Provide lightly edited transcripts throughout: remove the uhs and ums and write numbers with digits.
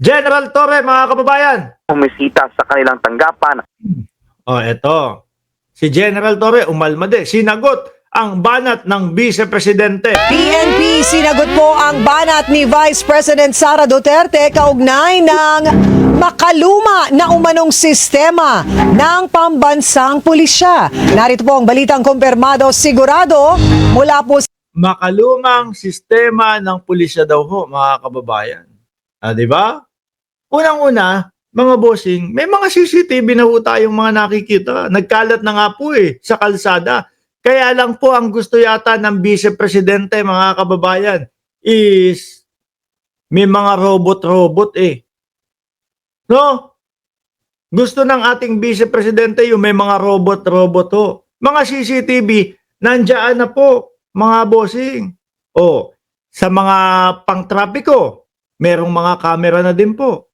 General Torre, mga kababayan. Bumisita sa kanilang tanggapan. Eto. Si General Torre, umalma din. Sinagot ang banat ng Vice Presidente. PNP sinagot po ang banat ni Vice President Sara Duterte kaugnay ng makaluma na umanong sistema ng pambansang pulisya. Narito po ang balitang kumpirmado sigurado mula po Makalumang sistema ng pulisya daw ho, mga kababayan. Di ba? Unang-una, mga bossing, may mga CCTV na ho tayong mga nakikita. Nagkalat na nga po sa kalsada. Kaya lang po ang gusto yata ng Vice Presidente, mga kababayan, is may mga robot-robot No? Gusto ng ating Vice Presidente yung may mga robot-robot ho. Mga CCTV, nandiyan na po, mga bossing. Sa mga pang-trapiko, merong mga camera na din po.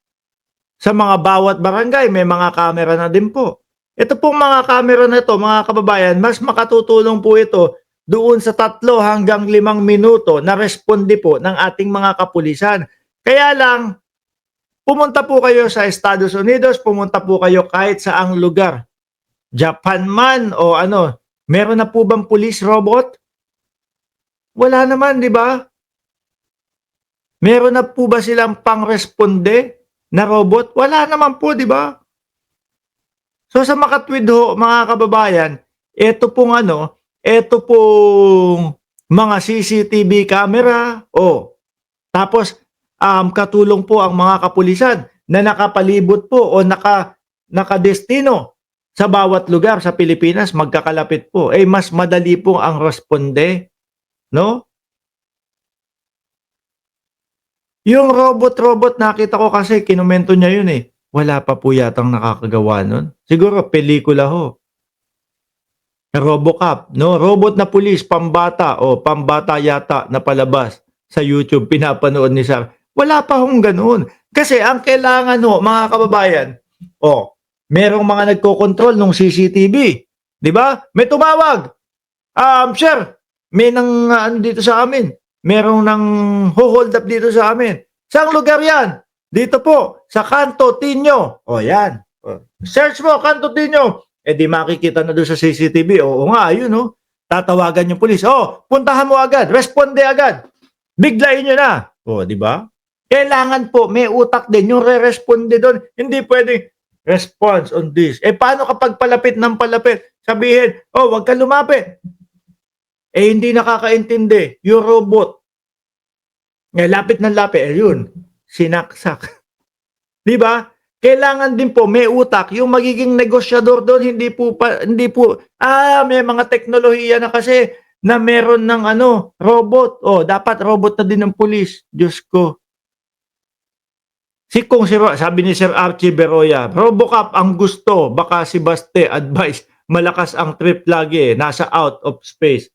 Sa mga bawat barangay, may mga camera na din po. Ito pong mga camera na ito, mga kababayan, mas makatutulong po ito doon sa 3 hanggang 5 minuto na responde po ng ating mga kapulisan. Kaya lang, pumunta po kayo sa Estados Unidos, pumunta po kayo kahit saang lugar. Japan man o meron na po bang police robot? Wala naman, di ba? Meron na po ba silang pang-responde na robot? Wala naman po, di ba? So sa makatwid ho, mga kababayan, ito pong mga CCTV camera, tapos katulong po ang mga kapulisan na nakapalibot po o nakadestino sa bawat lugar sa Pilipinas, magkakalapit po. Mas madali po ang responde, no? Yung robot-robot, nakita ko kasi, kinumento niya yun Wala pa po yatang nakakagawa nun. Siguro, pelikula ho. Robocop, no? Robot na pulis, pambata, pambata yata na palabas sa YouTube, pinapanood ni Sir. Wala pa hong ganoon. Kasi ang kailangan mga kababayan, merong mga nagko-control ng CCTV. Di ba? May tumawag. Sir, may dito sa amin. Merong nang hold up dito sa amin. Saang lugar yan? Dito po, sa Kanto Tinyo. Yan. Search mo, Kanto Tinyo. Di makikita na doon sa CCTV. Oo nga, ayun Tatawagan yung pulis. Puntahan mo agad. Responde agad. Biglayin nyo na. Di ba? Kailangan po, may utak din. Yung re-responde doon. Hindi pwedeng response on this. Paano kapag palapit ng palapit? Sabihin, wag ka lumapit. Hindi nakakaintindi. Yung robot. Lapit ng lapit. Yun. Sinaksak. Di ba? Kailangan din po may utak yung magiging negosyador doon, hindi po may mga teknolohiya na kasi na meron ng robot. Dapat robot na din ng pulis. Diyos ko. Sabi ni Sir Archie Beroya, Robocop ang gusto, baka si Baste advice, malakas ang trip lagi, nasa out of space.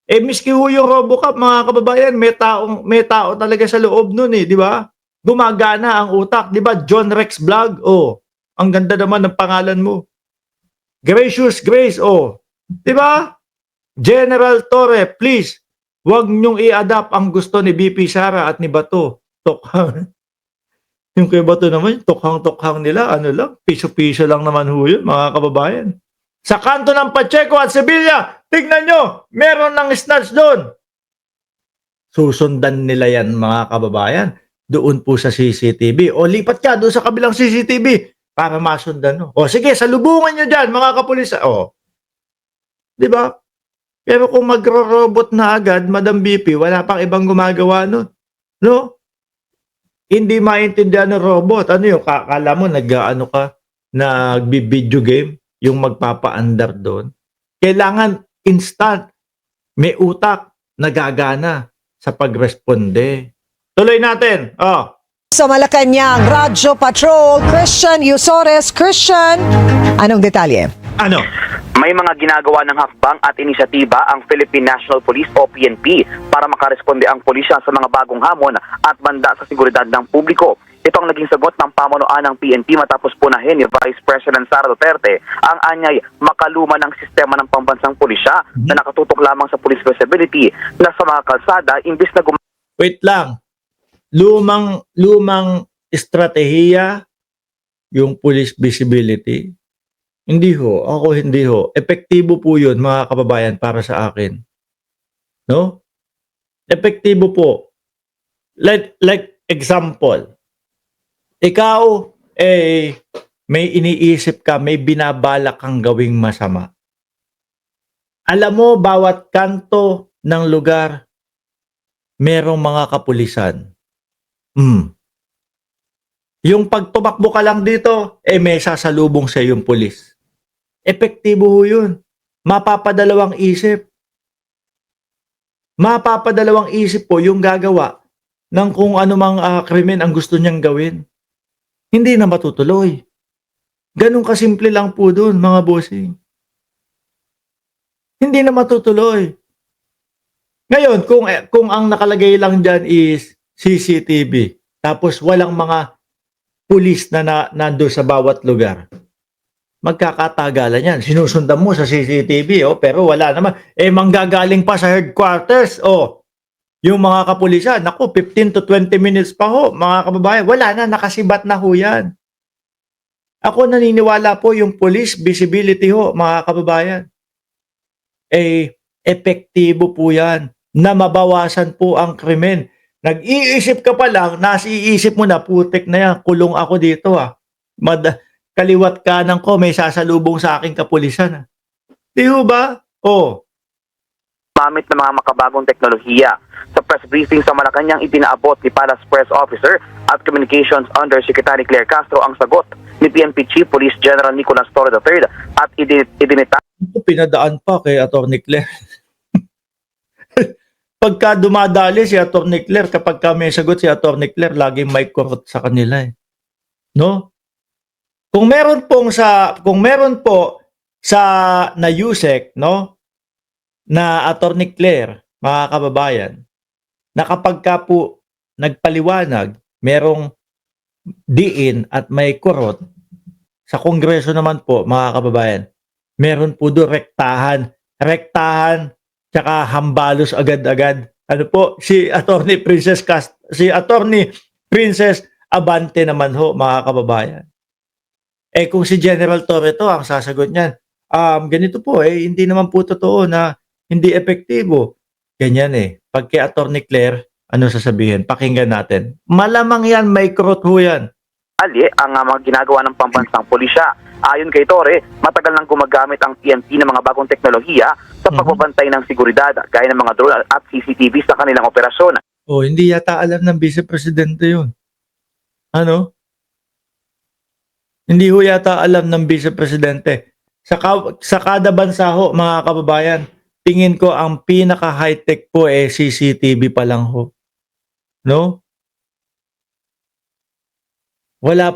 Miski yung Robocop, mga kababayan, may tao talaga sa loob nun di ba? Gumagana ang utak, di ba? John Rex Vlog, ang ganda naman ng pangalan mo. Gracious Grace, di ba? General Torre, please, wag nyong i-adapt ang gusto ni BP Sara at ni Bato. Tokhang. Yung kay Bato naman, tokhang-tokhang nila, piso-piso lang naman yun, mga kababayan. Sa kanto ng Pacheco at Sevilla, tignan nyo, meron ng snatch doon. Susundan nila yan, mga kababayan. Doon po sa CCTV. Lipat ka doon sa kabilang CCTV para masundan. Sige, salubungan nyo dyan, mga kapulis. Di ba? Pero kung magro-robot na agad, Madam BP, wala pang ibang gumagawa nun. No? Hindi maintindihan ng robot. Kakala mo, nag-video game, yung magpapa-andar doon. Kailangan instant, may utak, nagagana sa pagresponde. Tuloy natin. sa Malacanang Radyo Patrol, Christian Yusores. Christian, anong detalye? May mga ginagawa ng hakbang at inisyatiba ang Philippine National Police o PNP para makaresponde ang pulisya sa mga bagong hamon at banda sa seguridad ng publiko. Ito ang naging sagot ng pamunuan ng PNP matapos punahin ni Vice President Sara Duterte ang anyay makaluma ng sistema ng pambansang pulisya na nakatutok lamang sa police visibility na sa mga kalsada imbis na Wait lang. Lumang estratehiya yung police visibility? Hindi ho, ako hindi ho. Epektibo po yun mga kababayan para sa akin. No? Epektibo po. Like example, ikaw may iniisip ka, may binabalak kang gawing masama. Alam mo, bawat kanto ng lugar, merong mga kapulisan. Yung pagtumakbo ka lang dito, may sasalubong sa yung pulis. Epektibo ho yun. Mapapadalawang isip. Mapapadalawang isip po yung gagawa ng kung anumang krimen ang gusto niyang gawin. Hindi na matutuloy. Ganun kasimple lang po dun, mga bossing. Hindi na matutuloy. Ngayon, kung ang nakalagay lang dyan is CCTV, tapos walang mga pulis na nando sa bawat lugar, magkakatagalan yan. Sinusundan mo sa CCTV, pero wala naman. Manggagaling pa sa headquarters, yung mga kapulisan, naku, 15 to 20 minutes pa ho, mga kababayan, wala na, nakasibat na ho yan. Ako naniniwala po yung police visibility ho, mga kababayan. Epektibo po yan na mabawasan po ang krimen. Nag-iisip ka pa lang, nasiisip mo na, putik na yan, kulong ako dito kaliwat kanan ko, may sasalubong sa aking kapulisan. Di ho ba? Gamit ng mga makabagong teknolohiya. Sa press briefing sa Malacanang, itinaabot ni Palace Press Officer at Communications Undersecretary Claire Castro ang sagot ni PNP Chief Police General Nicolas Torre III at idinita. Pinadaan pa kay Atty. Claire. Pagka dumadali si Atty. Claire, kapag may sagot si Atty. Claire, laging may kurot sa kanila. No? Kung meron po sa na USEC, no, na Atty. Claire, mga kababayan, na kapag ka po nagpaliwanag, merong diin at may kurot, sa Kongreso naman po, mga kababayan, meron po doon rektahan, tsaka hambalos agad-agad. Ano po, si Atty. Princess Abante naman ho, mga kababayan. Kung si General Torre to, ang sasagot niyan, ganito po, hindi naman po totoo na hindi epektibo. Ganyan Pag kay Atty. Claire, ano sasabihin? Pakinggan natin. Malamang yan, may kurot ho yan. Ang mga ginagawa ng pambansang pulisya. Ayon kay Torre, matagal nang gumagamit ang PNP ng mga bagong teknolohiya sa pagbabantay ng seguridad gaya ng mga drone at CCTV sa kanilang operasyon. Hindi yata alam ng Vice Presidente yun. Ano? Hindi ho yata alam ng Vice Presidente. Sa kada bansa ho, mga kababayan, tingin ko ang pinaka high-tech po CCTV pa lang ho. No? Wala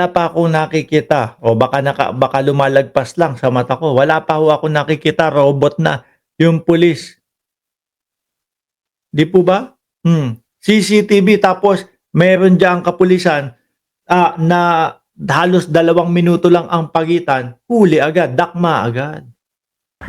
pa akong nakikita. Baka lumalagpas lang sa mata ko. Wala pa ho ako nakikita, robot na yung pulis. Di po ba? CCTV tapos meron diyang kapulisan na halos 2 minuto lang ang pagitan, huli agad, dakma agad.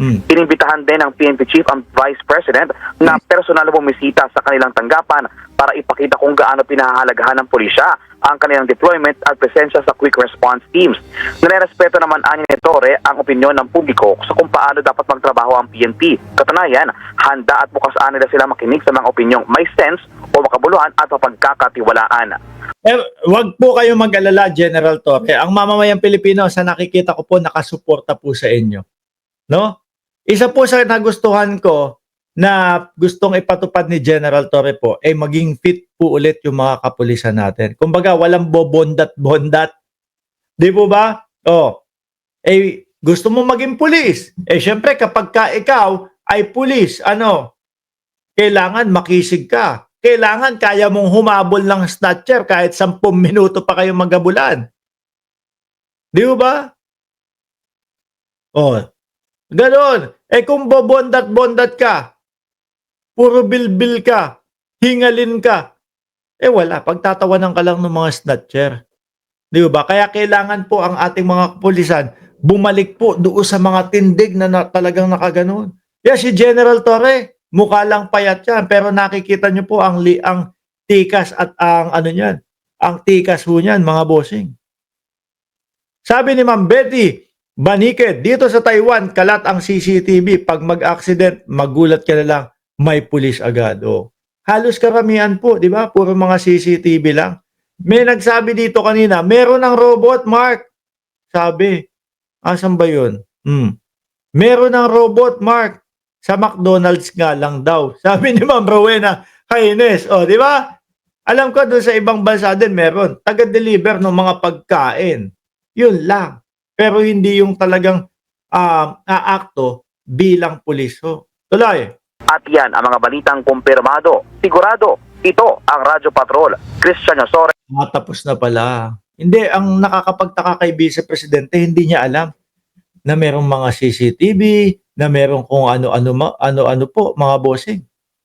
Inimbitahan din ng PNP Chief ang Vice President na personal na bumisita sa kanilang tanggapan para ipakita kung gaano pinahahalagahan ng pulisya ang kanilang deployment at presensya sa quick response teams. Nirerespeto naman ani ni Torre ang opinyon ng publiko sa kung paano dapat magtrabaho ang PNP. Katunayan, handa at bukas nila sila makinig sa mga opinyong may sense o makabuluhan at mapagkakatiwalaan. Wag po kayo mag-alala, General Torre. Ang mamamayang Pilipino, sa nakikita ko po, nakasuporta po sa inyo. No? Isa po sa nagustuhan ko na gustong ipatupad ni General Torre po maging fit po ulit yung mga kapulisan natin. Kumbaga, walang bobondat-bondat. Di po ba? Gusto mo maging pulis. Syempre, kapag ikaw ay pulis, kailangan makisig ka. Kailangan kaya mong humabol ng snatcher kahit 10 minuto pa kayo magabulan. Di ba? Ganon. Kung bobondat-bondat ka, puro bilbil ka, hingalin ka, wala. Pagtatawanan ka lang ng mga snatcher. Di ba? Kaya kailangan po ang ating mga kapulisan bumalik po doon sa mga tindig na talagang nakaganon. Si General Torre, mukha lang payat yan, pero nakikita nyo po ang tikas at ang Ang tikas ho niyan, mga bossing. Sabi ni Ma'am Betty Baniked, dito sa Taiwan, kalat ang CCTV. Pag mag-accident, magulat ka na lang, may pulis agad. O, halos karamihan po, di ba? Puro mga CCTV lang. May nagsabi dito kanina, meron ng robot, Mark. Sabi, asan ba yun? Meron ng robot, Mark. Sa McDonald's nga lang daw. Sabi ni Ma'am Rowena Kaynes. O, di ba? Alam ko doon sa ibang bansa din meron. Taga-deliver ng mga pagkain. Yun lang. Pero hindi yung talagang aakto bilang pulis. O, tuloy. At yan ang mga balitang kumpirmado. Sigurado, ito ang Radyo Patrol. Christian Osore. Tapos na pala. Hindi, ang nakakapagtaka kay Vice Presidente, hindi niya alam na merong mga CCTV, na merong kung ano-ano po, mga bossing.